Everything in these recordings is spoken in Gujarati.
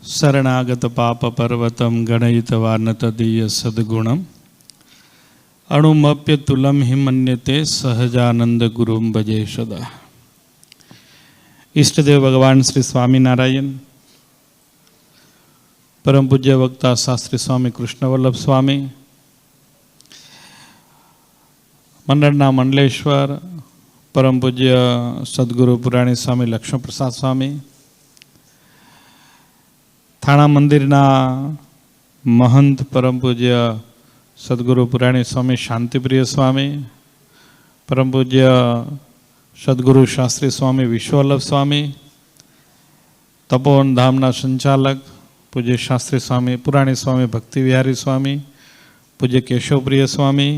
શરણાગત પાપ પર્વતમ ગણયિતવાનતદીય સદગુણમ અણુમપ્ય તુલમ હિમન્યતે સહજાનંદ ગુરુમ ભજે સદા. ઈષ્ટદેવ ભગવાન શ્રી સ્વામિનારાયણ, પરમ પૂજ્ય વક્તા શાસ્ત્રી સ્વામી કૃષ્ણવલ્લભ સ્વામી, મંડળના મંડલેશ્વર પરમ પૂજ્ય સદગુરુ પુરાણી સ્વામી લક્ષ્મણપ્રસાદ સ્વામી, થાણા મંદિરના મહંત પરમ પૂજ્ય સદગુરુ પુરાણી સ્વામી શાંતિપ્રિય સ્વામી, પરમ પૂજ્ય સદગુરુ શાસ્ત્રી સ્વામી વિશ્વવલ્લભ સ્વામી, તપોવન ધામના સંચાલક પૂજ્ય શાસ્ત્રી સ્વામી પુરાણી સ્વામી ભક્તિવિહારી સ્વામી, પૂજ્ય કેશવપ્રિય સ્વામી,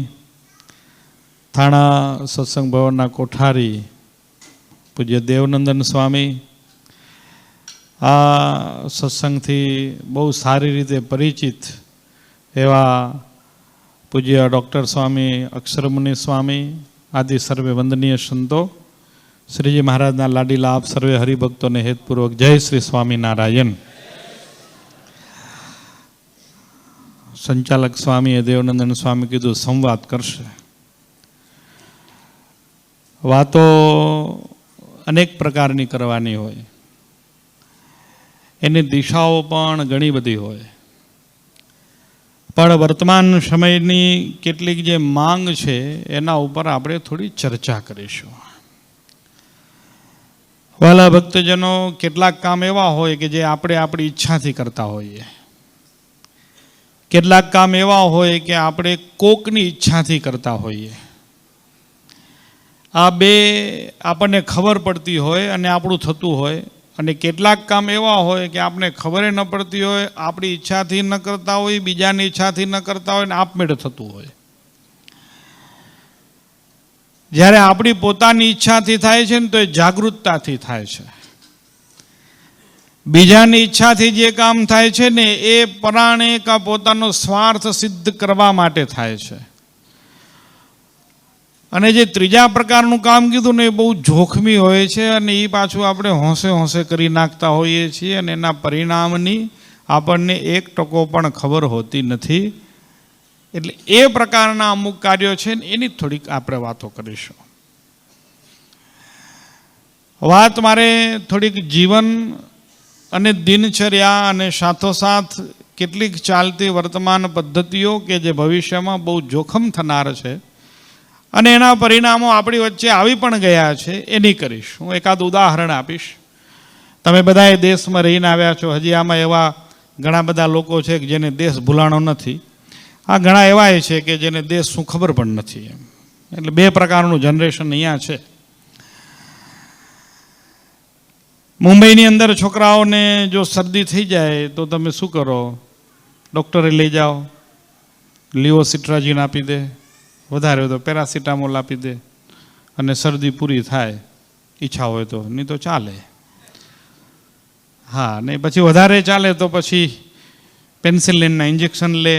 થાણા સત્સંગ ભવનના કોઠારી પૂજ્ય દેવનંદન સ્વામી, આ સત્સંગથી બહુ સારી રીતે પરિચિત એવા પૂજ્ય ડૉક્ટર સ્વામી અક્ષરમુનિ સ્વામી આદિ સર્વે વંદનીય સંતો, શ્રીજી મહારાજના લાડીલા આપ સર્વે હરિભક્તોને હેતપૂર્વક જય શ્રી સ્વામિનારાયણ. સંચાલક સ્વામીએ દેવનંદન સ્વામી કીધું સંવાદ કરશે. વાતો અનેક પ્રકારની કરવાની હોય, એની દિશાઓ પણ ઘણી બધી હોય, પણ વર્તમાન સમયની કેટલીક જે માંગ છે એના ઉપર આપણે થોડી ચર્ચા કરીશું. વાલા ભક્તજનો, કેટલાક કામ એવા હોય કે જે આપણે આપણી ઈચ્છાથી કરતા હોઈએ, કેટલાક કામ એવા હોય કે આપણે કોકની ઈચ્છાથી કરતા હોઈએ. આ બે આપણને ખબર પડતી હોય અને આપણું થતું હોય, અને કેટલાક કામ એવા હોય કે આપણે ખબર ન પડતી હોય, આપણી ઈચ્છાથી ન કરતા હોય, બીજાની ઈચ્છાથી ન કરતા હોય ને આપમેળે થતું હોય. જ્યારે આપણી પોતાની ઈચ્છાથી થાય છે ને તો એ જાગૃતતાથી થાય છે. બીજાની ઈચ્છાથી જે કામ થાય છે ને એ પરાણે કા પોતાનો સ્વાર્થ સિદ્ધ કરવા માટે થાય છે. અને જે ત્રીજા પ્રકારનું કામ કીધું ને એ બહુ જોખમી હોય છે, અને એ પાછું આપણે હોંશે હોંશે કરી નાખતા હોઈએ છીએ, અને એના પરિણામની આપણને 1% પણ ખબર હોતી નથી. એટલે એ પ્રકારના અમુક કાર્યો છે ને એની થોડીક આપણે વાતો કરીશું. વાત મારે થોડીક જીવન અને દિનચર્યા અને સાથોસાથ કેટલીક ચાલતી વર્તમાન પદ્ધતિઓ કે જે ભવિષ્યમાં બહુ જોખમ થનાર છે અને એના પરિણામો આપણી વચ્ચે આવી પણ ગયા છે એની કરીશ. હું એકાદ ઉદાહરણ આપીશ. તમે બધાએ દેશમાં રહીને આવ્યા છો, હજી આમાં એવા ઘણા બધા લોકો છે કે જેને દેશ ભૂલાણો નથી. આ ઘણા એવા છે કે જેને દેશ શું ખબર પણ નથી. એટલે બે પ્રકારનું જનરેશન અહીંયા છે. મુંબઈની અંદર છોકરાઓને જો શરદી થઈ જાય તો તમે શું કરો? ડૉક્ટરે લઈ જાઓ, લિવોસિટ્રાજીન આપી દે, વધારે હોય તો પેરાસિટામોલ આપી દે, અને શરદી પૂરી થાય ઈચ્છા હોય તો, નહીં તો ચાલે. હા, ને પછી વધારે ચાલે તો પછી પેન્સિલિનના ઇન્જેક્શન લે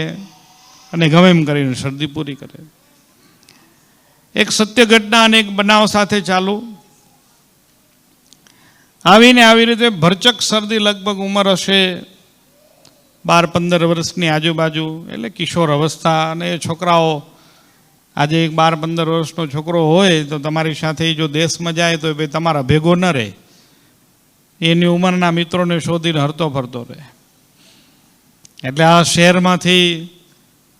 અને ગમે એમ કરીને શરદી પૂરી કરે. એક સત્ય ઘટના અને એક બનાવ સાથે ચાલુ. આવીને આવી રીતે ભરચક શરદી, લગભગ ઉંમર હશે 12-15 વર્ષની આજુબાજુ, એટલે કિશોર અવસ્થા. અને એ છોકરાઓ, આજે એક 12-15 વર્ષનો છોકરો હોય તો તમારી સાથે જો દેશમાં જાય તો ભાઈ તમારા ભેગો ન રહે, એની ઉંમરના મિત્રોને શોધીને હરતો ફરતો રહે. એટલે આ શહેરમાંથી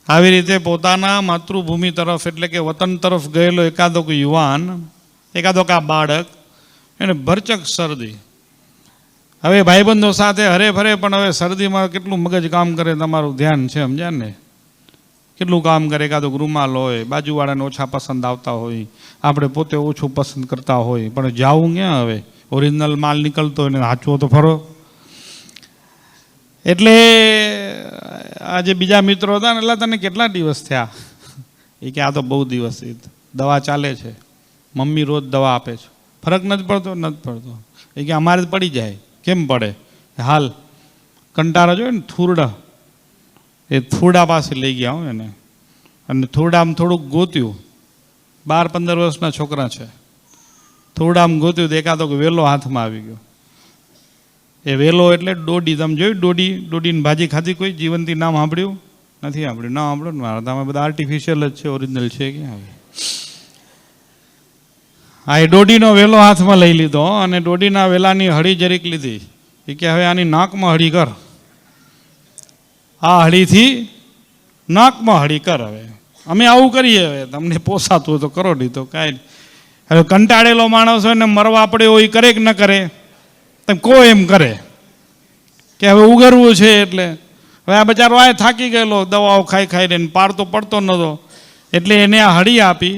આવી રીતે પોતાના માતૃભૂમિ તરફ એટલે કે વતન તરફ ગયેલો એકાદો યુવાન, એકાદો બાળક, એને ભરચક શરદી. હવે ભાઈબંધો સાથે હરે ફરે, પણ હવે શરદીમાં કેટલું મગજ કામ કરે તમારું ધ્યાન છે, સમજ્યા ને? કેટલું કામ કરે. એકાદો રૂમાલ હોય, બાજુવાળાને ઓછા પસંદ આવતા હોય, આપણે પોતે ઓછું પસંદ કરતા હોય, પણ જાવું ક્યાં? હવે ઓરિજિનલ માલ નીકળતો હોય ને હાચવો તો ફરો. એટલે આ જે બીજા મિત્રો હતા ને, એટલે તને કેટલા દિવસ થયા? એ કે આ તો બહુ દિવસ, દવા ચાલે છે, મમ્મી રોજ દવા આપે છે, ફરક નથી પડતો? નથી પડતો. એ કે અમારે જ પડી જાય. કેમ પડે? હાલ કંટાળો જોઈએ ને, થૂરડા, એ થૂરડા પાસે લઈ ગયા હોય એને, અને થૂરડામાં થોડુંક ગોત્યું. 12-15 વર્ષના છોકરા છે. થોડામ ગોત્યું તો એકાદો વેલો હાથમાં આવી ગયો. એ વેલો એટલે દોડી. તમે જોયું દોડીની ભાજી ખાધી? કોઈ જીવનથી નામ સાંભળ્યું નથી? સાંભળ્યું? ના સાંભળો ને મારા, તમે બધા આર્ટિફિશિયલ જ છે, ઓરિજિનલ છે ક્યાં આવે? હા, એ દોડીનો વેલો હાથમાં લઈ લીધો અને દોડીના વેલાની હળી જરીક લીધી. એ કે હવે આની નાકમાં હળી કર, આ હળીથી નાકમાં હળી કર. હવે અમે આવું કરીએ, હવે તમને પોસાતું હોય તો કરો, નહીં તો કાંઈ નહીં. હવે કંટાળેલો માણસ હોય ને મરવા પડે હોય, કરે કે ન કરે? તમે કો એમ કરે કે હવે ઉગરવું છે. એટલે હવે આ બચારો આ થાકી ગયેલો, દવાઓ ખાઈ ખાઈને પાર તો પડતો નહોતો, એટલે એને આ હળી આપી,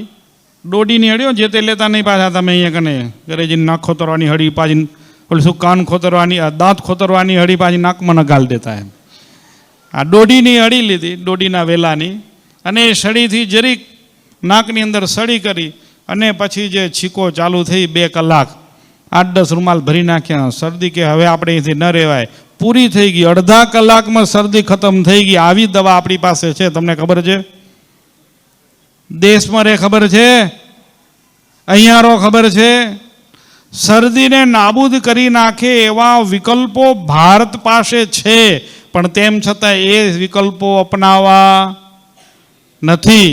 દોડીની હળીઓ. જે તે લેતા નહીં પાછા તમે અહીંયા કને ઘરે જઈને નાક ખોતરવાની હળી, પાછી ઓલું શું કાન ખોતરવાની, દાંત ખોતરવાની હળી પાછી નાકમાં ન ગાલ દેતા. એમ આ દોડીની હળી લીધી, દોડીના વેલાની, અને એ સળીથી જરીક નાકની અંદર સળી કરી અને પછી જે છીકો ચાલુ થઈ 2 કલાક 8-10 રૂમાલ ભરી નાખ્યા. શરદી કે હવે આપણે અહીંથી ન રહેવાય, પૂરી થઈ ગઈ. અડધા કલાકમાં શરદી ખતમ થઈ ગઈ. આવી દવા આપણી પાસે છે, તમને ખબર છે? દેશમાં રે ખબર છે, અહીંયા રો ખબર છે. શરદીને નાબૂદ કરી નાખે એવા વિકલ્પો ભારત પાસે છે, પણ તેમ છતાં એ વિકલ્પો અપનાવવા નથી.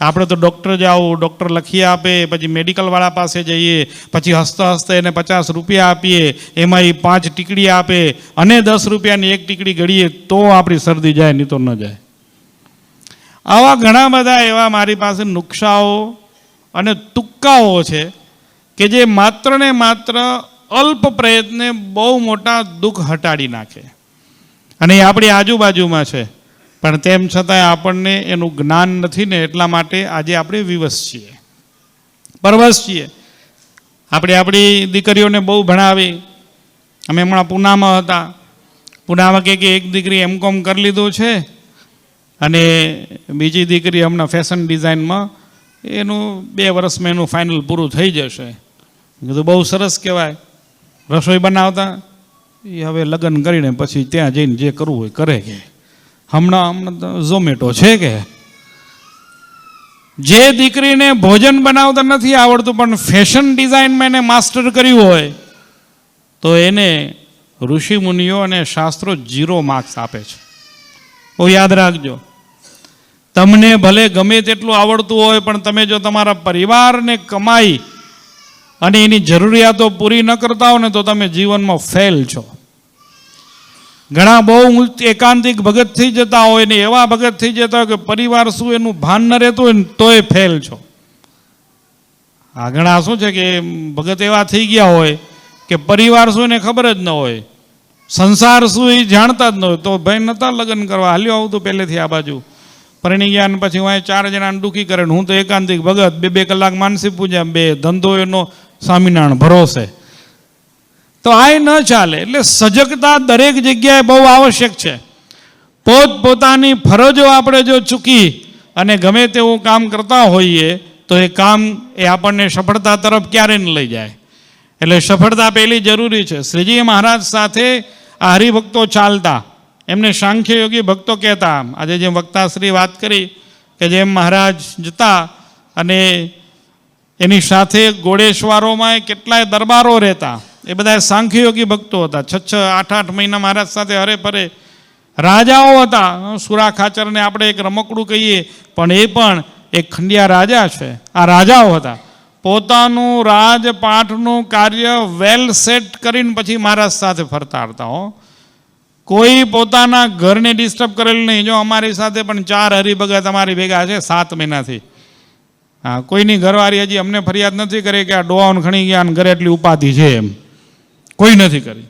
આપણે તો ડૉક્ટર જાઓ, ડૉક્ટર લખી આપે, પછી મેડિકલવાળા પાસે જઈએ, પછી હસતા હસતા એને 50 રૂપિયા આપીએ, એમાં એ 5 ટીકડી આપે અને 10 રૂપિયાની 1 ટીકડી ગળીએ તો આપણી શરદી જાય, નહીં તો ન જાય. આવા ઘણા બધા એવા મારી પાસે નુસ્ખાઓ અને તુક્કાઓ છે કે જે માત્ર ને માત્ર અલ્પ પ્રયત્ને બહુ મોટા દુઃખ હટાડી નાખે. અને એ આપણી આજુબાજુમાં છે, પણ તેમ છતાંય આપણને એનું જ્ઞાન નથી ને, એટલા માટે આજે આપણે વિવશ છીએ, પરવશ છીએ. આપણે આપણી દીકરીઓને બહુ ભણાવી. અમે હમણાં પૂનામાં હતા. પૂનામાં કે એક દીકરી M.Com કરી લીધું છે અને બીજી દીકરી હમણાં ફેશન ડિઝાઇનમાં, એનું 2 વર્ષમાં એનું ફાઇનલ પૂરું થઈ જશે. કીધું બહુ સરસ કહેવાય. રસોઈ બનાવતા એ હવે લગ્ન કરીને પછી ત્યાં જઈને જે કરવું હોય કરે. કે હમણાં ઝોમેટો છે. કે જે દીકરીને ભોજન બનાવતા નથી આવડતું પણ ફેશન ડિઝાઇનમાં એને માસ્ટર કર્યું હોય તો એને ઋષિ મુનિઓ અને શાસ્ત્રો 0 માર્ક્સ આપે છે. બહુ યાદ રાખજો. તમને ભલે ગમે તેટલું આવડતું હોય, પણ તમે જો તમારા પરિવારને કમાઈ અને એની જરૂરિયાતો પૂરી ન કરતા હો ને તો તમે જીવનમાં ફેલ છો. ઘણા બહુ એકાંતિક ભગત થઈ જતા હોય ને એવા ભગત થઈ જતા હોય કે પરિવાર શું એનું ભાન ન રહેતું હોય ને તોય ફેલ છો. આ ઘણા શું છે કે ભગત એવા થઈ ગયા હોય કે પરિવાર શું એને ખબર જ ન હોય, સંસાર શું એ જાણતા જ ન હોય, તો ભાઈ નતા લગ્ન કરવા, હાલ્યો આવું તો પહેલેથી આ બાજુ પરણી ગયા ને પછી હું 4 જણાને દુઃખી કરે ને હું તો એકાંતિક ભગત 2 કલાક માનસી પૂજા, 2 ધંધો એનો સ્વામિનારાયણ ભરોસે, તો આ ન ચાલે. એટલે સજગતા દરેક જગ્યાએ બહુ આવશ્યક છે. પોતપોતાની ફરજો આપણે જો ચૂકી અને ગમે તેવું કામ કરતા હોઈએ તો એ કામ એ આપણને સફળતા તરફ ક્યારે ન લઈ જાય. એટલે સફળતા પહેલી જરૂરી છે. શ્રીજી મહારાજ સાથે આ હરિભક્તો ચાલતા, એમને સાંખ્ય યોગી ભક્તો કહેતા. આજે જેમ વક્તાશ્રી વાત કરી કે જેમ મહારાજ જતા અને એની સાથે ઘોડેશ્વરોમાં કેટલાય દરબારો રહેતા, એ બધા સાંખ્યયોગી ભક્તો હતા. 6-8 મહિના મહારાજ સાથે હરે ફરે રાજાઓ હતા. સુરા ખાચરને આપણે એક રમકડું કહીએ પણ એ પણ એક ખંડિયા રાજા છે. આ રાજાઓ હતા. પોતાનું રાજપાઠનું કાર્ય વેલ સેટ કરીને પછી મહારાજ સાથે ફરતા હતા. કોઈ પોતાના ઘરને ડિસ્ટર્બ કરેલું નહીં. જો અમારી સાથે પણ 4 હરિભગત અમારી ભેગા છે 7 મહિનાથી. હા, કોઈની ઘરવાળી હજી અમને ફરિયાદ નથી કરી કે આ ડોહાઓને ખણી ગયા અને ઘરે એટલી ઉપાધિ છે, એમ કોઈ નથી કરી.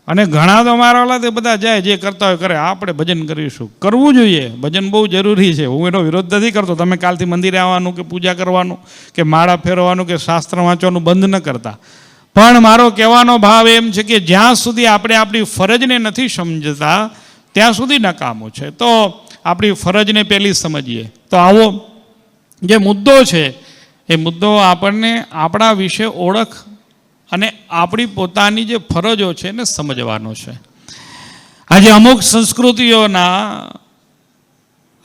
અને ઘણા તો મારા વાળા તે બધા જાય, જે કરતા હોય કરે. આપણે ભજન કરીશું, કરવું જોઈએ. ભજન બહુ જરૂરી છે, હું એનો વિરોધ નથી કરતો. તમે કાલથી મંદિરે આવવાનું કે પૂજા કરવાનું કે માળા ફેરવવાનું કે શાસ્ત્ર વાંચવાનું બંધ ન કરતા. પણ મારો કહેવાનો ભાવ એમ છે કે જ્યાં સુધી આપણે આપણી ફરજને નથી સમજતા ત્યાં સુધી નકામું છે. તો આપણી ફરજને પહેલી સમજીએ. તો આવો જે મુદ્દો છે એ મુદ્દો આપણને આપણા વિશે ઓળખ અને આપણી પોતાની જે ફરજો છે એને સમજવાનો છે. આજે અમુક સંસ્કૃતિઓના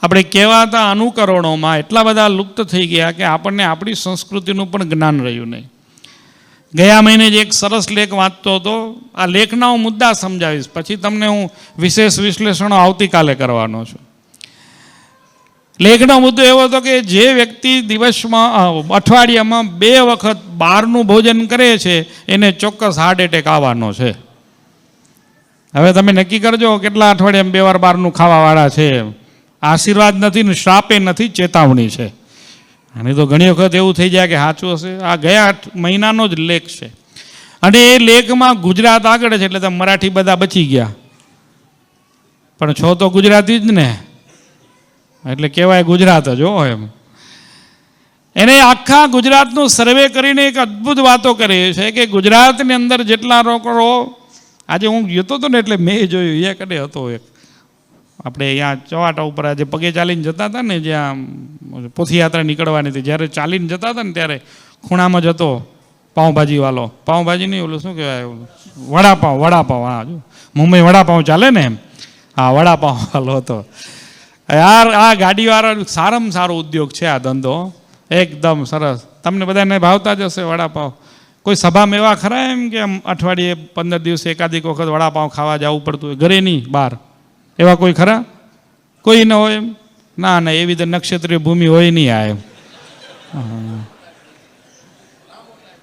આપણે કહેવાતા અનુકરણોમાં એટલા બધા લુપ્ત થઈ ગયા કે આપણને આપણી સંસ્કૃતિનું પણ જ્ઞાન રહ્યું નહીં. ગયા મહિને જ એક સરસ લેખ વાંચતો હતો. આ લેખના હું મુદ્દા સમજાવીશ, પછી તમને હું વિશેષ વિશ્લેષણો આવતીકાલે કરવાનો છું. લેખનો મુદ્દો એવો હતો કે જે વ્યક્તિ દિવસમાં અઠવાડિયામાં 2 વખત બહારનું ભોજન કરે છે એને ચોક્કસ હાર્ટ એટેક આવવાનો છે. હવે તમે નક્કી કરજો કેટલા અઠવાડિયામાં 2 વાર બહારનું ખાવાવાળા છે. આશીર્વાદ નથી ને શ્રાપે નથી, ચેતવણી છે. અને તો ઘણી વખત એવું થઈ જાય કે સાચું હશે. આ ગયા મહિનાનો જ લેખ છે અને એ લેખમાં ગુજરાત આગળ છે, એટલે તમે મરાઠી બધા બચી ગયા, પણ છો તો ગુજરાતી જ ને, એટલે કહેવાય ગુજરાત જ હો એમ. એને આખા ગુજરાતનું સર્વે કરીને એક અદ્ભુત વાતો કરી છે કે ગુજરાતની અંદર જેટલા રોકડો, આજે હું જતો હતો ને એટલે મેં જોયું, એ કડે હતો એક, આપણે અહીંયા ચવાટા ઉપર આજે પગે ચાલીને જતા હતા ને, જ્યાં પોથીયાત્રા નીકળવાની હતી, જ્યારે ચાલીને જતા હતા ને ત્યારે ખૂણામાં જતો પાઉંભાજીવાલો, પાઉંભાજી નહીં ઓલું શું કહેવાય, વડાપાઉં, હા જો મુંબઈ વડાપાઉં ચાલે ને એમ, હા વડાપાઉંવાલો હતો. યાર આ ગાડીવાળો સારામાં સારો ઉદ્યોગ છે આ ધંધો, એકદમ સરસ. તમને બધાને ભાવતા જ હશે વડાપાઉં. કોઈ સભામાં એવા ખરા એમ કે અઠવાડિયે 15 દિવસે એકાદીક વખત વડાપાઉં ખાવા જવું પડતું હોય, ઘરે નહીં બહાર, એવા કોઈ ખરા? કોઈ ન હોય એમ? ના ના, એવી તો નક્ષત્રીય ભૂમિ હોય નહીં આ એમ.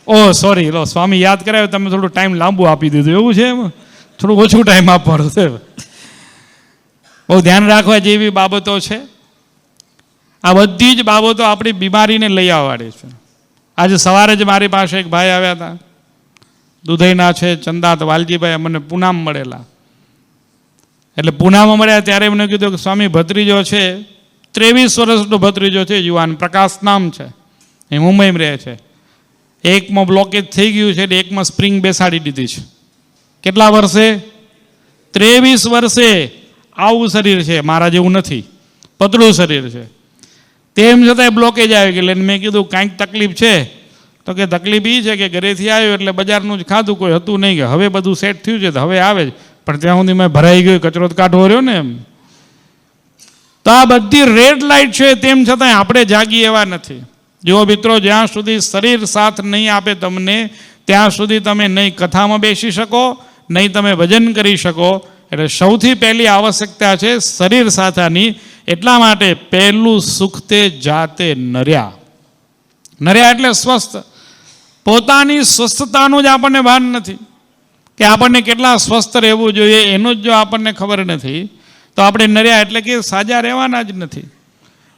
ઓહ સોરી, લો સ્વામી યાદ કરાવ્યો, તમે થોડું ટાઈમ લાંબુ આપી દીધું એવું છે, એમ થોડું ઓછું ટાઈમ આપવાનું છે. બહુ ધ્યાન રાખવા જેવી બાબતો છે. આ બધી જ બાબતો આપણી બીમારીને લઈ આવવાની છે. આજે સવારે જ મારી પાસે એક ભાઈ આવ્યા હતા, દુધઈના છે, ચંદાત વાલજીભાઈ, મને પૂનામ મળેલા. એટલે પૂનામાં મળ્યા ત્યારે એમને કીધું કે સ્વામી ભત્રીજો છે, 23 વર્ષનો ભત્રીજો છે, યુવાન, પ્રકાશ નામ છે, એ મુંબઈમાં રહે છે. એકમાં બ્લોકેજ થઈ ગયું છે, એકમાં સ્પ્રિંગ બેસાડી દીધી છે. કેટલા વર્ષે? 23 વર્ષે. આવું શરીર છે, મારા જેવું નથી, પતળું શરીર છે. તેમ છતાંય બ્લોકેજ આવી ગયેલી. મેં કીધું કાંઈક તકલીફ છે? તો કે તકલીફ એ છે કે ઘરેથી આવ્યો એટલે બજારનું જ ખાધું, કોઈ હતું નહીં, કે હવે બધું સેટ થયું છે તો હવે આવે જ, પણ ત્યાં સુધી મેં ભરાઈ ગયો, કચરો કાઢવો રહ્યો ને એમ. તો આ બધી રેડ લાઇટ છે, તેમ છતાંય આપણે જાગી એવા નથી. જો મિત્રો, જ્યાં સુધી શરીર સાથ નહીં આપે તમને, ત્યાં સુધી તમે નહીં કથામાં બેસી શકો, નહીં તમે ભજન કરી શકો. એટલે સૌથી પહેલી આવશ્યકતા છે શરીર સાથાની. એટલા માટે પહેલું સુખ તે જાતે નર્યા. નર્યા એટલે સ્વસ્થ. પોતાની સ્વસ્થતાનું જ આપણને ભાન નથી કે આપણને કેટલા સ્વસ્થ રહેવું જોઈએ, એનું જ જો આપણને ખબર નથી તો આપણે નર્યા એટલે કે સાજા રહેવાના જ નથી.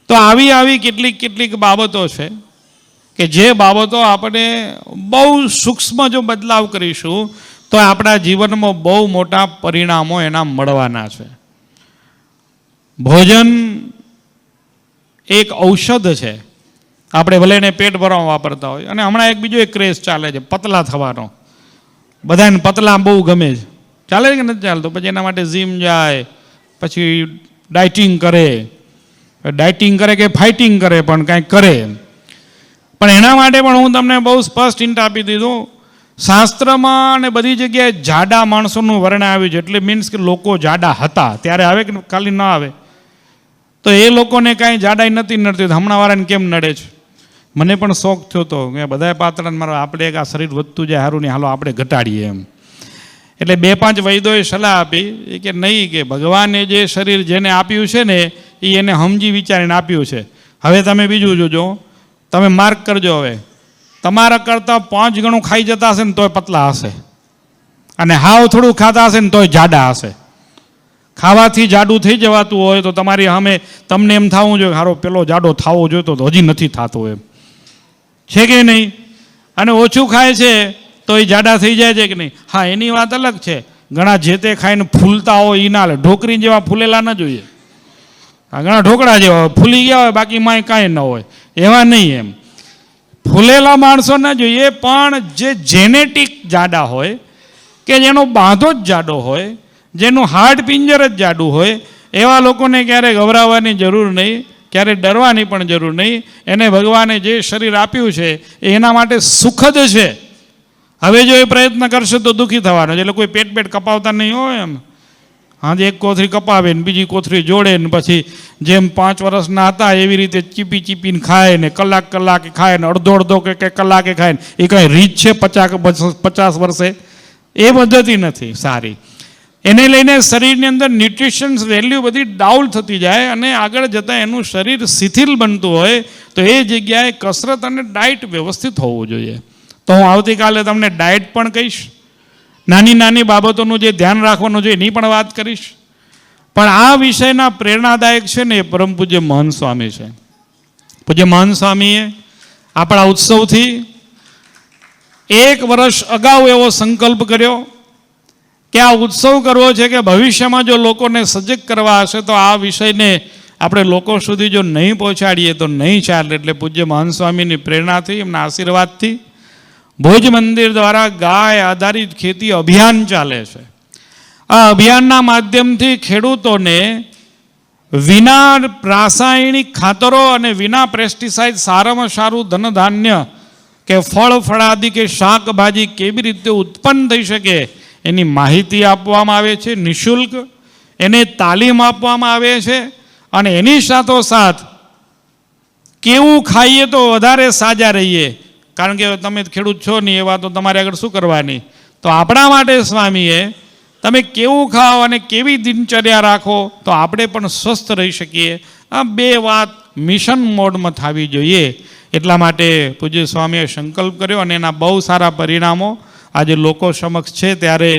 તો આવી કેટલીક બાબતો છે કે જે બાબતો આપણે બહુ સૂક્ષ્મ જો બદલાવ કરીશું તો આપણા જીવનમાં બહુ મોટા પરિણામો એના મળવાના છે. ભોજન એક ઔષધ છે. આપણે ભલે એને પેટ ભરવા વાપરતા હોય, અને હમણાં એક બીજો એક ક્રેઝ ચાલે છે પતલા થવાનો. બધાને પતલા બહુ ગમે છે, ચાલે કે નથી ચાલતો? પછી એના માટે જીમ જાય, પછી ડાયટિંગ કરે કે ફાઇટિંગ કરે, પણ કાંઈક કરે. પણ એના માટે પણ હું તમને બહુ સ્પષ્ટ હિન્ટ આપી દીધું. શાસ્ત્રમાં અને બધી જગ્યાએ જાડા માણસોનું વર્ણન આવ્યું છે. એટલે મીન્સ કે લોકો જાડા હતા ત્યારે આવે કે ખાલી ન આવે, તો એ લોકોને કાંઈ જાડાઈ નથી નડતી, હમણાં વાળાને કેમ નડે છે? મને પણ શોખ થયો હતો કે બધા પાત્રને મારો આપણે એક આ શરીર વધતું જાય, સારું નહીં, હાલો આપણે ઘટાડીએ એમ. એટલે 2-5 વૈદ્યોએ સલાહ આપી કે નહીં, કે ભગવાને જે શરીર જેને આપ્યું છે ને એ એને સમજી વિચારીને આપ્યું છે. હવે તમે બીજું જોજો, તમે માર્ક કરજો, હવે તમારા કરતાં 5 ગણું ખાઈ જતા હશે ને તોય પતલા હશે, અને હાવ થોડું ખાતા હશે ને તોય જાડા હશે. ખાવાથી જાડું થઈ જવાતું હોય તો તમારી સામે તમને એમ થવું જોઈએ હારો પેલો જાડો થવો જોઈતો તો હજી નથી થતો, એમ છે કે નહીં? અને ઓછું ખાય છે તો એ જાડા થઈ જાય છે કે નહીં? હા, એની વાત અલગ છે. ઘણા જે તે ખાઈને ફૂલતા હોય એ ના લે, ઢોકરી જેવા ફૂલેલા ન જોઈએ. ઘણા ઢોકળા જેવા હોય, ફૂલી ગયા હોય, બાકી માય કાંઈ ન હોય, એવા નહીં. એમ ફૂલેલા માણસો ન જોઈએ, પણ જે જેનેટિક જાડા હોય, કે જેનો બાંધો જ જાડો હોય, જેનું હાડ પિંજર જ જાડું હોય, એવા લોકોને ક્યારે ગભરાવાની જરૂર નહીં, ક્યારે ડરવાની પણ જરૂર નહીં. એને ભગવાને જે શરીર આપ્યું છે એ એના માટે સુખદ છે. હવે જો એ પ્રયત્ન કરશે તો દુઃખી થવાનો છે. એટલે કોઈ પેટ કપાવતા નહીં હોય એમ. હાજે એક કોથળી કપાવે ને બીજી કોથળી જોડે ને પછી જેમ 5 વર્ષના હતા એવી રીતે ચીપી ચીપીને ખાય ને કલાકે ખાય ને અડધો કે કલાકે ખાય ને એ કાંઈ રીત છે 50 વર્ષે? એ પદ્ધતિ નથી સારી. એને લઈને શરીરની અંદર ન્યુટ્રિશન્સ વેલ્યુ બધી ડાઉન થતી જાય અને આગળ જતાં એનું શરીર શિથિલ બનતું હોય તો એ જગ્યાએ કસરત અને ડાયટ વ્યવસ્થિત હોવું જોઈએ. તો હું આવતીકાલે તમને ડાયટ પણ કહીશ, નાની બાબતોનું જે ધ્યાન રાખવાનું છે એની પણ વાત કરીશ. પણ આ વિષયના પ્રેરણાદાયક છે ને એ પરમ પૂજ્ય મહંત સ્વામી છે. પૂજ્ય મહંત સ્વામીએ આપણા ઉત્સવથી 1 વર્ષ અગાઉ એવો સંકલ્પ કર્યો કે આ ઉત્સવ કરવો છે કે ભવિષ્યમાં જો લોકોને સજગ કરવા હશે તો આ વિષયને આપણે લોકો સુધી જો નહીં પહોંચાડીએ તો નહીં ચાલે. એટલે પૂજ્ય મહંત સ્વામીની પ્રેરણાથી, એમના આશીર્વાદથી ભોજ મંદિર દ્વારા ગાય આધારિત ખેતી અભિયાન ચાલે છે. આ અભિયાનના માધ્યમથી ખેડૂતોને વિના રાસાયણિક ખાતરો અને વિના પેસ્ટિસાઇડ સારામાં સારું ધનધાન્ય કે ફળ ફળાદી કે શાકભાજી કેવી રીતે ઉત્પન્ન થઈ શકે એની માહિતી આપવામાં આવે છે નિઃશુલ્ક. એને તાલીમ આપવામાં આવે છે અને એની સાથોસાથ કેવું ખાઈએ તો વધારે સાજા રહીએ, કારણ કે તમે ખેડૂત છો નહીં એવા તો તમારે આગળ શું કરવાની. તો આપણા માટે સ્વામીએ તમે કેવું ખાઓ અને કેવી દિનચર્યા રાખો તો આપણે પણ સ્વસ્થ રહી શકીએ, આ 2 વાત મિશન મોડમાં થવી જોઈએ. એટલા માટે પૂજ્ય સ્વામીએ સંકલ્પ કર્યો અને એના બહુ સારા પરિણામો આજે લોકો સમક્ષ છે. ત્યારે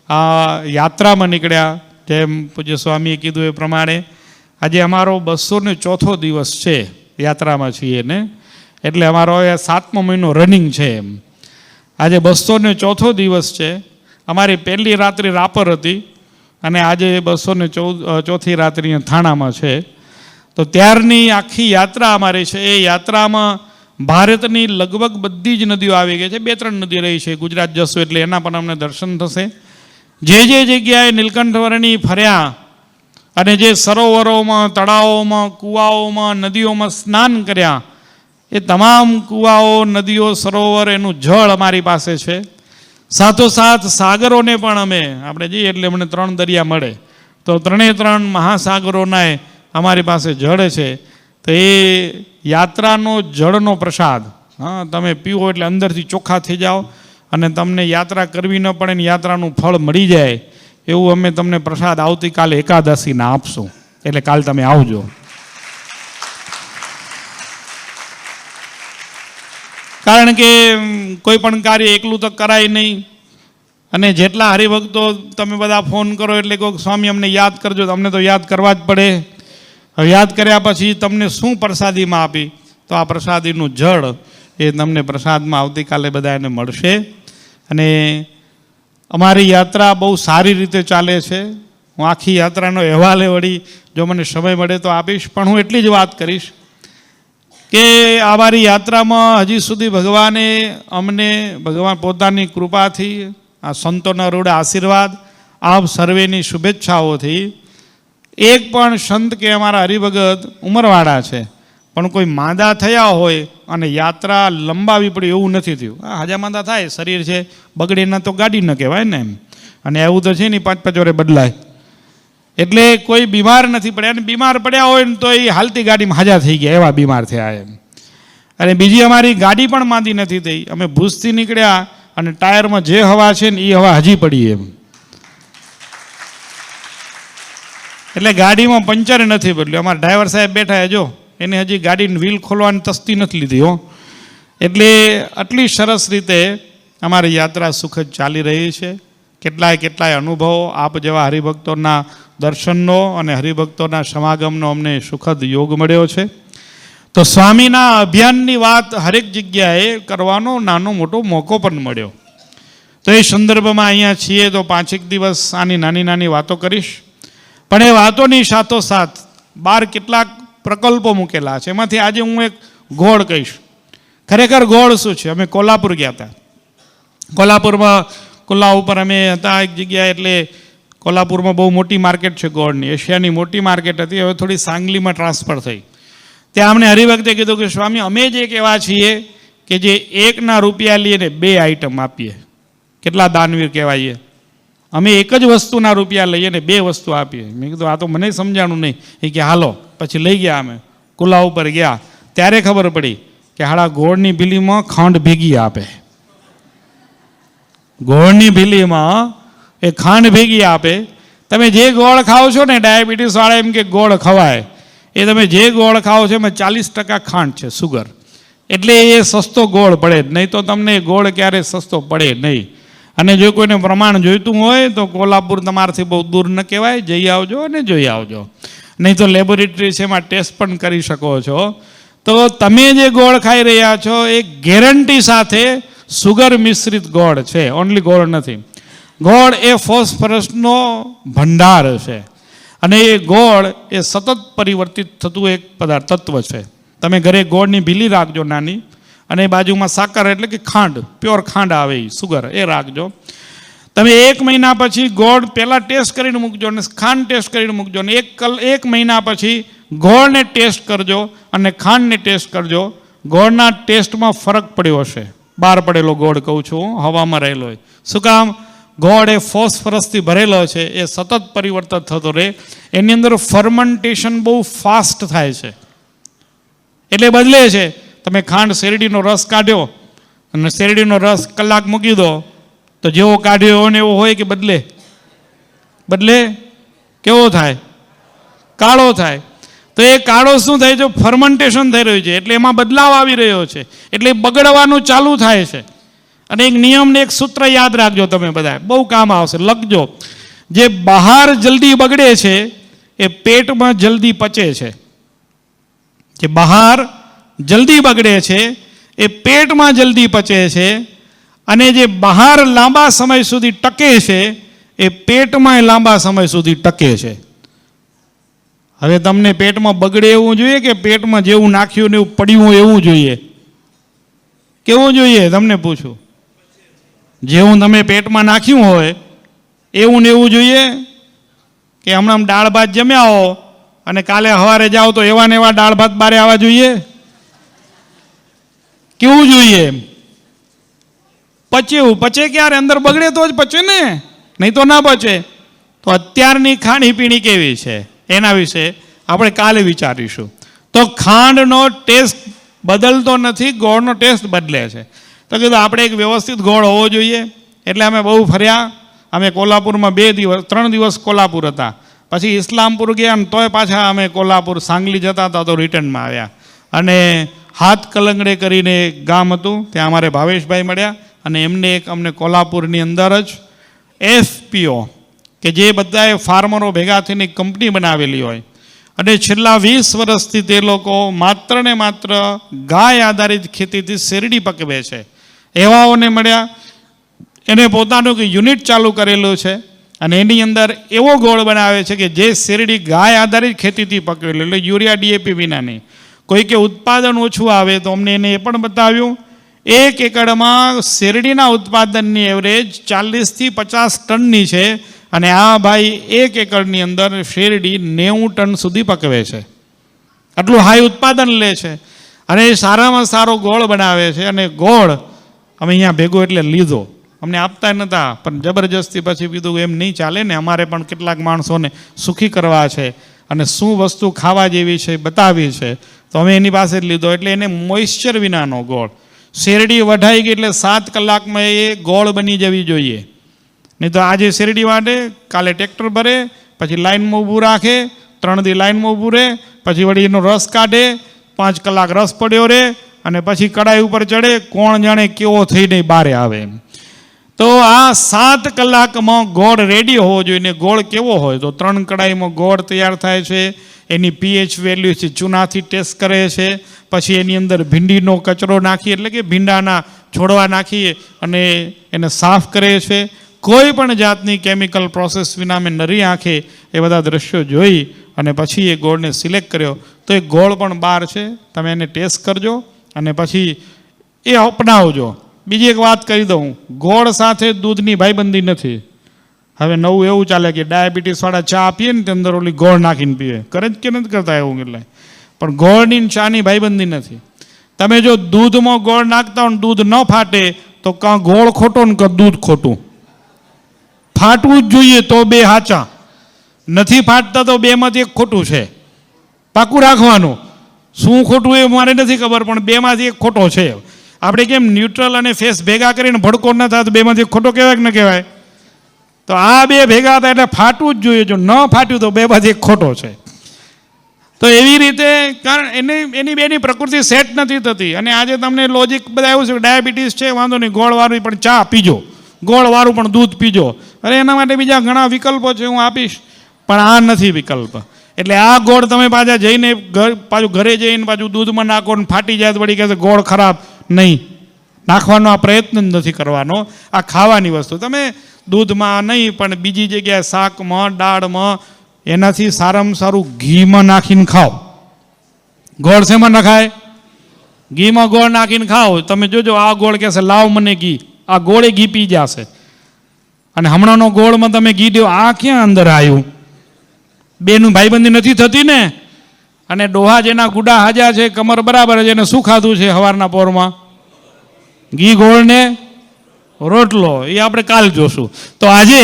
આ યાત્રામાં નીકળ્યા, જેમ પૂજ્ય સ્વામીએ કીધું એ પ્રમાણે આજે અમારો 204થો દિવસ છે યાત્રામાં છીએ ને, એટલે અમારો 7મો મહિનો રનિંગ છે. એમ આજે 204થો દિવસ છે. અમારી પહેલી રાત્રિ રાપર હતી અને આજે 204મી રાત્રિ થાણામાં છે. તો ત્યારની આખી યાત્રા અમારી છે. એ યાત્રામાં ભારતની લગભગ બધી જ નદીઓ આવી ગઈ છે. 2-3 નદી રહી છે. ગુજરાત જશું એટલે એના પણ અમને દર્શન થશે. જે જગ્યાએ નીલકંઠવર્ણી ફર્યા અને જે સરોવરોમાં, તળાવોમાં, કૂવાઓમાં, નદીઓમાં સ્નાન કર્યા, એ તમામ કૂવાઓ, નદીઓ, સરોવર, એનું જળ અમારી પાસે છે. સાથોસાથ સાગરોને પણ આપણે જઈએ એટલે અમને 3 દરિયા મળે, તો 3 મહાસાગરોના અમારી પાસે જળ છે. તો એ યાત્રાનો જળનો પ્રસાદ, હા, તમે પીવો એટલે અંદરથી ચોખ્ખા થઈ જાઓ અને તમને યાત્રા કરવી ન પડે ને યાત્રાનું ફળ મળી જાય એવું અમે તમને પ્રસાદ આવતીકાલે એકાદશીના આપશું. એટલે કાલ તમે આવજો. કારણ કે કોઈ પણ કાર્ય એકલું તો કરાય નહીં અને જેટલા હરિભક્તો તમે બધા ફોન કરો એટલે કહો સ્વામી અમને યાદ કરજો, તમને તો યાદ કરવા જ પડે. હવે યાદ કર્યા પછી તમને શું પ્રસાદીમાં આપી, તો આ પ્રસાદીનું જળ એ તમને પ્રસાદમાં આવતીકાલે બધાને મળશે. અને અમારી યાત્રા બહુ સારી રીતે ચાલે છે. હું આખી યાત્રાનો અહેવાલ વળી જો મને સમય મળે તો આપીશ, પણ હું એટલી જ વાત કરીશ કે અમારી યાત્રામાં હજી સુધી ભગવાને અમને ભગવાન પોતાની કૃપાથી, આ સંતોના રૂડા આશીર્વાદ, આપ સર્વેની શુભેચ્છાઓથી એક પણ સંત કે અમારા હરિભગત ઉંમરવાળા છે પણ કોઈ માંદા થયા હોય અને યાત્રા લંબાવી પડે એવું નથી થયું. હાજા માંદા થાય, શરીર છે બગડે ના તો ગાડી ન કહેવાય ને એમ, અને એવું તો છે ને 5-5 વર્ષે બદલાય. એટલે કોઈ બીમાર નથી પડ્યા, અને બીમાર પડ્યા હોય ને તો એ હાલતી ગાડીમાં હાજા થઈ ગયા એવા બીમાર થયા એમ. અને બીજી અમારી ગાડી પણ માંદી નથી થઈ. અમે ભુજથી નીકળ્યા અને ટાયરમાં જે હવા છે ને એ હવા હજી પડી એમ. એટલે ગાડીમાં પંચર નથી બદલ્યું. અમારા ડ્રાઈવર સાહેબ બેઠા જો એને હજી ગાડીની વ્હીલ ખોલવાની તસ્તી નથી લીધી હો. એટલે આટલી સરસ રીતે અમારી યાત્રા સુખદ ચાલી રહી છે. કેટલાય અનુભવો આપ જેવા હરિભક્તોના દર્શનનો અને હરિભક્તોના સમાગમનો અમને સુખદ યોગ મળ્યો છે. તો સ્વામીના અભિયાનની વાત હરેક જગ્યાએ કરવાનો નાનો મોટો મોકો પણ મળ્યો. તો એ સંદર્ભમાં અહીંયા છીએ તો 5-1 દિવસ આની નાની વાતો કરીશ. પણ એ વાતોની સાથોસાથ 12 કેટલાક પ્રકલ્પો મૂકેલા છે. એમાંથી આજે હું એક ગોળ કહીશ. ખરેખર ગોળ શું છે? અમે કોલ્હાપુર ગયા હતા. કોલ્હાપુરમાં કોલ્હા ઉપર અમે હતા એક જગ્યાએ. એટલે કોલ્હાપુરમાં બહુ મોટી માર્કેટ છે ગોળની, એશિયાની મોટી માર્કેટ હતી. હવે થોડી સાંગલીમાં ટ્રાન્સફર થઈ. ત્યાં અમને હરિભક્તે કીધું કે સ્વામી અમે જ એક એવા છીએ કે જે 1 રૂપિયા લઈને 2 આઈટમ આપીએ. કેટલા દાનવીર કહેવાય. અમે એક જ વસ્તુના રૂપિયા લઈએ ને 2 વસ્તુ આપીએ. મેં કીધું આ તો મને સમજાણું નહીં. એ કે હાલો. પછી લઈ ગયા અમે કુલા ઉપર ગયા, ત્યારે ખબર પડી કે હાડા ગોળની ભીલીમાં ખાંડ ભેગી આપે. ગોળની ભીલીમાં એ ખાંડ ભેગી આપે. તમે જે ગોળ ખાઓ છો ને, ડાયાબિટીસ વાળા એમ કે ગોળ ખવાય, એ તમે જે ગોળ ખાઓ છો એમાં 40% ખાંડ છે, સુગર. એટલે એ સસ્તો ગોળ પડે જ નહીં, તો તમને ગોળ ક્યારે સસ્તો પડે નહીં. અને જો કોઈને પ્રમાણ જોઈતું હોય તો કોલ્હાપુર તમારાથી બહુ દૂર ન કહેવાય, જઈ આવજો અને જોઈ આવજો. નહીં તો લેબોરેટરી છે, એમાં ટેસ્ટ પણ કરી શકો છો. તો તમે જે ગોળ ખાઈ રહ્યા છો એ ગેરંટી સાથે સુગર મિશ્રિત ગોળ છે, ઓનલી ગોળ નથી. ગોળ એ ફોસ્ફરસનો ભંડાર છે, અને એ ગોળ એ સતત પરિવર્તિત થતું એક તત્વ છે. તમે ઘરે ગોળની ભીલી રાખજો નાની, અને બાજુમાં સાકર એટલે કે ખાંડ, પ્યોર ખાંડ આવે એ સુગર, એ રાખજો. તમે 1 મહિના પછી ગોળ પહેલાં ટેસ્ટ કરીને મૂકજો અને ખાંડ ટેસ્ટ કરીને મૂકજો, અને 1 મહિના પછી ગોળને ટેસ્ટ કરજો અને ખાંડને ટેસ્ટ કરજો. ગોળના ટેસ્ટમાં ફરક પડ્યો હશે. બહાર પડેલો ગોળ કહું છું, હવામાં રહેલો હોય. શું કામ? ગોળ એ ફોસ્ફરસથી ભરેલો છે, એ સતત પરિવર્તન થતો રહે. એની અંદર ફર્મેન્ટેશન બહુ ફાસ્ટ થાય છે, એટલે બદલે છે. તમે ખાંડ શેરડીનો રસ કાઢ્યો અને શેરડીનો રસ કલાક મૂકી દો, તો જેવો કાઢ્યો એવો ને એવો હોય કે બદલે કેવો થાય? કાળો થાય. તો એ કાળો શું થાય છે? ફર્મેન્ટેશન થઈ રહ્યું છે, એટલે એમાં બદલાવ આવી રહ્યો છે, એટલે બગડવાનું ચાલુ થાય છે. અને એક નિયમ ને એક સૂત્ર યાદ રાખજો તમે બધા, બહુ કામ આવશે, લખજો. જે બહાર જલ્દી બગડે છે એ પેટમાં જલ્દી પચે છે. જે બહાર જલ્દી બગડે છે એ પેટમાં જલ્દી પચે છે, અને જે બહાર લાંબા સમય સુધી ટકે છે એ પેટમાં લાંબા સમય સુધી ટકે છે. હવે તમને પેટમાં બગડે એવું જોઈએ કે પેટમાં જેવું નાખ્યું ને એવું પડ્યું એવું જોઈએ? કેવું જોઈએ તમને પૂછું? જેવું તમે પેટમાં નાખ્યું હોય એવું ને એવું જોઈએ? કે હમણાં દાળ ભાત જમ્યા હો અને કાલે સવારે જાઓ તો એવા ને એવા દાળ ભાત બારે આવવા જોઈએ? કેવું જોઈએ? પચે ક્યારે? અંદર બગડે તો જ પચે ને, નહીં તો ના પચે. તો અત્યારની ખાણીપીણી કેવી છે એના વિશે આપણે કાલે વિચારીશું. તો ખાંડનો ટેસ્ટ બદલતો નથી, ગોળનો ટેસ્ટ બદલે છે. તો કીધું આપણે એક વ્યવસ્થિત ગોળ હોવો જોઈએ. એટલે અમે બહુ ફર્યા. અમે કોલ્હાપુરમાં 3 દિવસ કોલ્હાપુર હતા, પછી ઇસ્લામપુર ગયા, અને તોય પાછા અમે કોલ્હાપુર સાંગલી જતા હતા તો રિટર્નમાં આવ્યા. અને હાથ કલંગડે કરીને એક ગામ હતું, ત્યાં અમારે ભાવેશભાઈ મળ્યા, અને એમને એક અમને કોલ્હાપુરની અંદર જ FPO કે જે બધાએ ફાર્મરો ભેગા થઈને એક કંપની બનાવેલી હોય, અને છેલ્લા 20 વર્ષથી તે લોકો માત્ર ને માત્ર ગાય આધારિત ખેતીથી શેરડી પકવે છે, એવાઓને મળ્યા. એને પોતાનું એક યુનિટ ચાલુ કરેલું છે, અને એની અંદર એવો ગોળ બનાવે છે કે જે શેરડી ગાય આધારિત ખેતીથી પકવેલું, એટલે યુરિયા DAP વિનાની. કોઈ કે ઉત્પાદન ઓછું આવે તો અમને એને એ પણ બતાવ્યું. 1 એકડમાં શેરડીના ઉત્પાદનની એવરેજ 40 થી 50 ટનની છે, અને આ ભાઈ 1 એકડની અંદર શેરડી 90 ટન સુધી પકવે છે. આટલું હાઈ ઉત્પાદન લે છે, અને એ સારામાં સારો ગોળ બનાવે છે. અને ગોળ અમે અહીંયા ભેગો એટલે લીધો, અમને આપતા નહોતા, પણ જબરજસ્તી પછી કીધું એમ નહીં ચાલે ને, અમારે પણ કેટલાક માણસોને સુખી કરવા છે, અને શું વસ્તુ ખાવા જેવી છે બતાવી છે, તો અમે એની પાસે જ લીધો. એટલે એને મોઇશ્ચર વિનાનો ગોળ. શેરડી વઢાઈ ગઈ એટલે 7 કલાકમાં એ ગોળ બની જવી જોઈએ. નહીં તો આજે શેરડી વાટે, કાલે ટ્રેક્ટર ભરે, પછી લાઈનમાં ઊભું રાખે, 3 દી લાઈનમાં ઊભું રહે, પછી વળી એનો રસ કાઢે, 5 કલાક રસ પડ્યો રહે, અને પછી કડાઈ ઉપર ચડે, કોણ જાણે કેવો થઈને બહાર આવે. તો આ 7 કલાકમાં ગોળ રેડી હોવો જોઈએ. ગોળ કેવો હોય? તો 3 કડાઈમાં ગોળ તૈયાર થાય છે. એની pH વેલ્યુ છે, ચૂનાથી ટેસ્ટ કરે છે. પછી એની અંદર ભીંડીનો કચરો નાખી, એટલે કે ભીંડાના છોડવા નાખી અને એને સાફ કરે છે. કોઈ પણ જાતની કેમિકલ પ્રોસેસ વિના મેં નરી આંખે એ બધા દ્રશ્યો જોઈ અને પછી એ ગોળને સિલેક્ટ કર્યો. તો એ ગોળ પણ બહાર છે, તમે એને ટેસ્ટ કરજો અને પછી એ અપનાવજો. બીજી એક વાત કહી દઉં, ગોળ સાથે દૂધની ભાઈબંધી નથી. હવે નવું એવું ચાલે કે ડાયાબિટીસવાળા ચા પીએ ને તે અંદર ઓલી ગોળ નાખીને પીએ, કરે જ કે નથી કરતા એવું? એટલે પણ ગોળની ચાની ભાઈબંધી નથી. તમે જો દૂધમાં ગોળ નાખતા હો ને દૂધ ન ફાટે તો કાં ગોળ ખોટો ને કાં દૂધ ખોટું. ફાટવું જ જોઈએ તો બે હાચા, નથી ફાટતા તો બેમાંથી એક ખોટું છે. પાકું રાખવાનું. શું ખોટું એ મારે નથી ખબર, પણ બેમાંથી એક ખોટો છે. આપણે કેમ ન્યુટ્રલ અને ફેસ ભેગા કરીને ભડકો ન થાય તો બેમાંથી એક ખોટો કહેવાય કે ન કહેવાય? તો આ બે ભેગા હતા એટલે ફાટવું જ જોઈએ. જો ન ફાટ્યું તો બેમાંથી એક ખોટો છે. તો એવી રીતે કારણ એની બેની પ્રકૃતિ સેટ નથી થતી. અને આજે તમને લોજિક બધા એવું છે કે ડાયાબિટીસ છે, વાંધો નહીં, ગોળવાળું પણ ચા પીજો, ગોળવાળું પણ દૂધ પીજો. અરે એના માટે બીજા ઘણા વિકલ્પો છે, હું આપીશ, પણ આ નથી વિકલ્પ. એટલે આ ગોળ તમે પાછા જઈને પાછું ઘરે જઈને પાછું દૂધમાં નાખો ને ફાટી જાય તો વળી કહેશે ગોળ ખરાબ. નહીં, નાખવાનો આ પ્રયત્ન જ નથી કરવાનો. આ ખાવાની વસ્તુ તમે દૂધમાં નહીં પણ બીજી જગ્યાએ શાકમાં, દાળમાં, એનાથી સારામાં સારું ઘીમાં નાખીને ખાઓ. ગોળ શેમાં નખાય? ઘીમાં ગોળ નાખીને ખાઓ. તમે જોજો આ ગોળ કહેશે લાવ મને ઘી, આ ગોળે ઘી પી જશે. અને હમણાંનો ગોળમાં તમે ઘી દો, આ ક્યાં અંદર આવ્યું? બેનું ભાઈબંધી નથી થતી ને. અને ડોહા જેના ગુડા હાજા છે, કમર બરાબર છે, એને શું ખાધું છે સવારના પોરમાં? ઘી, ગોળ ને રોટલો. એ આપણે કાલ જોશું. તો આજે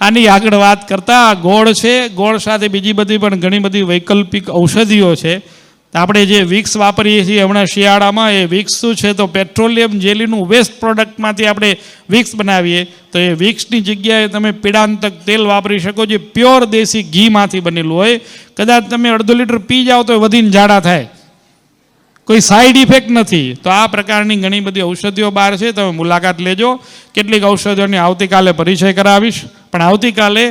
આની આગળ વાત કરતા ગોળ છે, ગોળ સાથે બીજી બધી પણ ઘણી બધી વૈકલ્પિક ઔષધિઓ છે. આપણે જે વિક્સ વાપરીએ છીએ હમણાં શિયાળામાં, એ વિક્સ શું છે તો પેટ્રોલિયમ જેલીનું વેસ્ટ પ્રોડક્ટમાંથી આપણે વિક્સ બનાવીએ. તો એ વિક્સની જગ્યાએ તમે પીડાંતક તેલ વાપરી શકો, જે પ્યોર દેશી ઘીમાંથી બનેલું હોય. કદાચ તમે અડધો લીટર પી જાઓ તો વધીને જાડા થાય, કોઈ સાઈડ ઇફેક્ટ નથી. તો આ પ્રકારની ઘણી બધી ઔષધિઓ બહાર છે, તમે મુલાકાત લેજો. કેટલીક ઔષધિઓની આવતીકાલે પરિચય કરાવીશ, પણ આવતીકાલે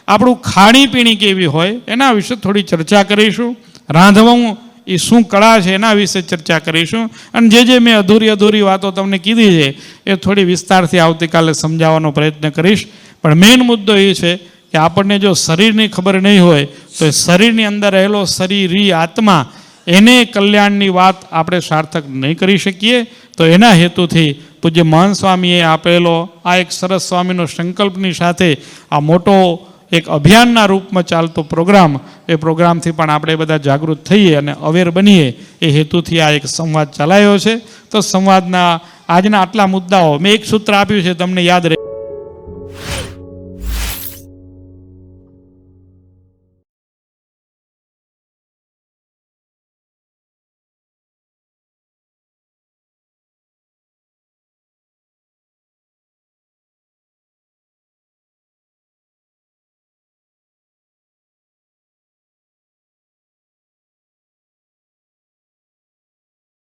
આપણું ખાણીપીણી કેવી હોય એના વિશે થોડી ચર્ચા કરીશું. રાંધવું એ શું કળા છે એના વિશે ચર્ચા કરીશું. અને જે મેં અધૂરી વાતો તમને કીધી છે એ થોડી વિસ્તારથી આવતીકાલે સમજાવવાનો પ્રયત્ન કરીશ. પણ મેઇન મુદ્દો એ છે કે આપણને જો શરીરની ખબર નહીં હોય તો શરીરની અંદર રહેલો શરીરી આત્મા, એને કલ્યાણની વાત આપણે સાર્થક નહીં કરી શકીએ. તો એના હેતુથી પૂજ્ય મહંત સ્વામીએ આપેલો આ એક સરસ સ્વામીનો સંકલ્પની સાથે આ મોટો એક અભિયાનના રૂપમાં ચાલતો પ્રોગ્રામ, એ પ્રોગ્રામથી પણ આપણે બધા જાગૃત થઈએ અને અવેર બનીએ એ હેતુથી આ એક સંવાદ ચલાવ્યો છે. તો સંવાદના આજના આટલા મુદ્દાઓ મેં એક સૂત્ર આપ્યું છે, તમને યાદ રહે.